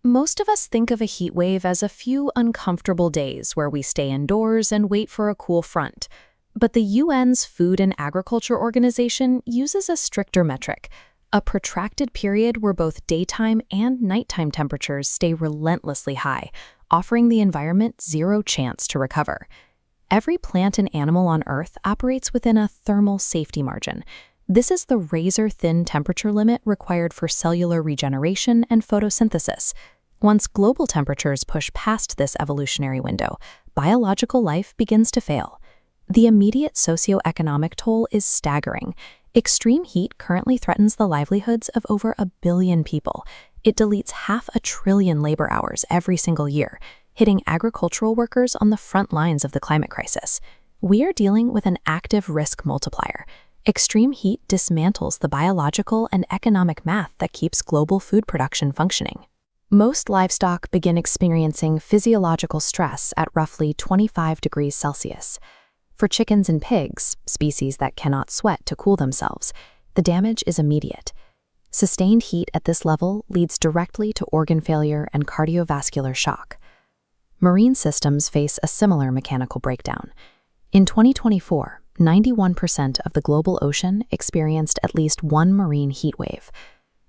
Most of us think of a heat wave as a few uncomfortable days where we stay indoors and wait for a cool front. But the UN's Food and Agriculture Organization uses a stricter metric, a protracted period where both daytime and nighttime temperatures stay relentlessly high, offering the environment zero chance to recover. Every plant and animal on Earth operates within a thermal safety margin. This is the razor-thin temperature limit required for cellular regeneration and photosynthesis. Once global temperatures push past this evolutionary window, biological life begins to fail. The immediate socioeconomic toll is staggering. Extreme heat currently threatens the livelihoods of over 1 billion people. It deletes 500 billion labor hours every single year, hitting agricultural workers on the front lines of the climate crisis. We are dealing with an active risk multiplier. Extreme heat dismantles the biological and economic math that keeps global food production functioning. Most livestock begin experiencing physiological stress at roughly 25 degrees Celsius. For chickens and pigs, species that cannot sweat to cool themselves, the damage is immediate. Sustained heat at this level leads directly to organ failure and cardiovascular shock. Marine systems face a similar mechanical breakdown. In 2024, 91% of the global ocean experienced at least one marine heat wave.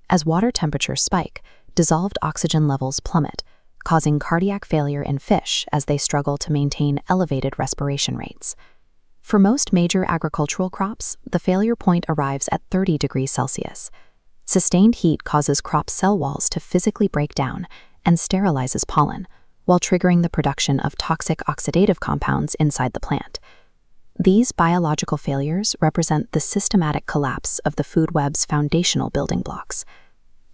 As water temperatures spike, dissolved oxygen levels plummet, causing cardiac failure in fish as they struggle to maintain elevated respiration rates. For most major agricultural crops, the failure point arrives at 30 degrees Celsius. Sustained heat causes crop cell walls to physically break down and sterilizes pollen, while triggering the production of toxic oxidative compounds inside the plant. These biological failures represent the systematic collapse of the food web's foundational building blocks.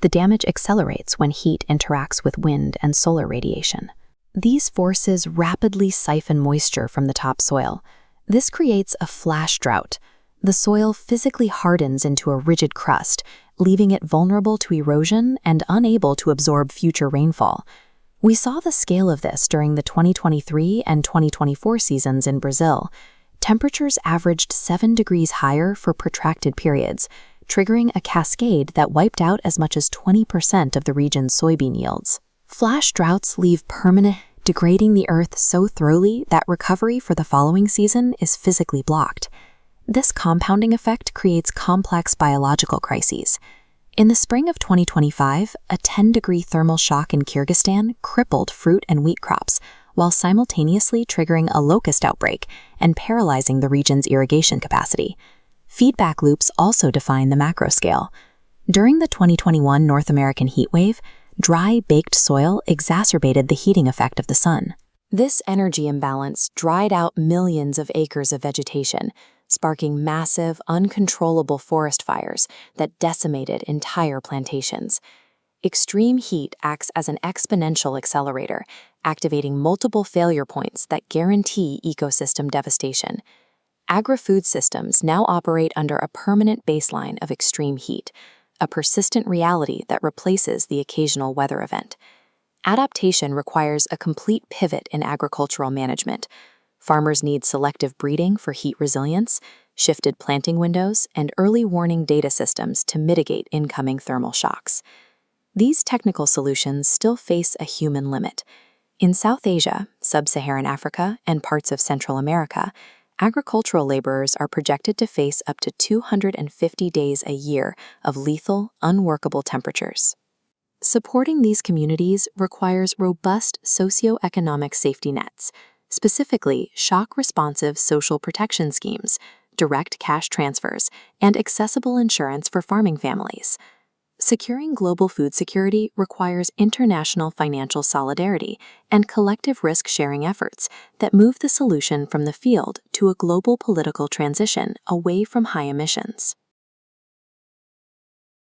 The damage accelerates when heat interacts with wind and solar radiation. These forces rapidly siphon moisture from the topsoil. This creates a flash drought. The soil physically hardens into a rigid crust, leaving it vulnerable to erosion and unable to absorb future rainfall. We saw the scale of this during the 2023 and 2024 seasons in Brazil. Temperatures averaged 7 degrees higher for protracted periods, triggering a cascade that wiped out as much as 20% of the region's soybean yields. Flash droughts leave permanent, degrading the earth so thoroughly that recovery for the following season is physically blocked. This compounding effect creates complex biological crises. In the spring of 2025, a 10-degree thermal shock in Kyrgyzstan crippled fruit and wheat crops, while simultaneously triggering a locust outbreak and paralyzing the region's irrigation capacity. Feedback loops also define the macro scale. During the 2021 North American heat wave, dry, baked soil exacerbated the heating effect of the sun. This energy imbalance dried out millions of acres of vegetation, sparking massive, uncontrollable forest fires that decimated entire plantations. Extreme heat acts as an exponential accelerator, activating multiple failure points that guarantee ecosystem devastation. Agri-food systems now operate under a permanent baseline of extreme heat, a persistent reality that replaces the occasional weather event. Adaptation requires a complete pivot in agricultural management. Farmers need selective breeding for heat resilience, shifted planting windows, and early warning data systems to mitigate incoming thermal shocks. These technical solutions still face a human limit. In South Asia, Sub-Saharan Africa, and parts of Central America, agricultural laborers are projected to face up to 250 days a year of lethal, unworkable temperatures. Supporting these communities requires robust socioeconomic safety nets, specifically shock-responsive social protection schemes, direct cash transfers, and accessible insurance for farming families. Securing global food security requires international financial solidarity and collective risk-sharing efforts that move the solution from the field to a global political transition away from high emissions.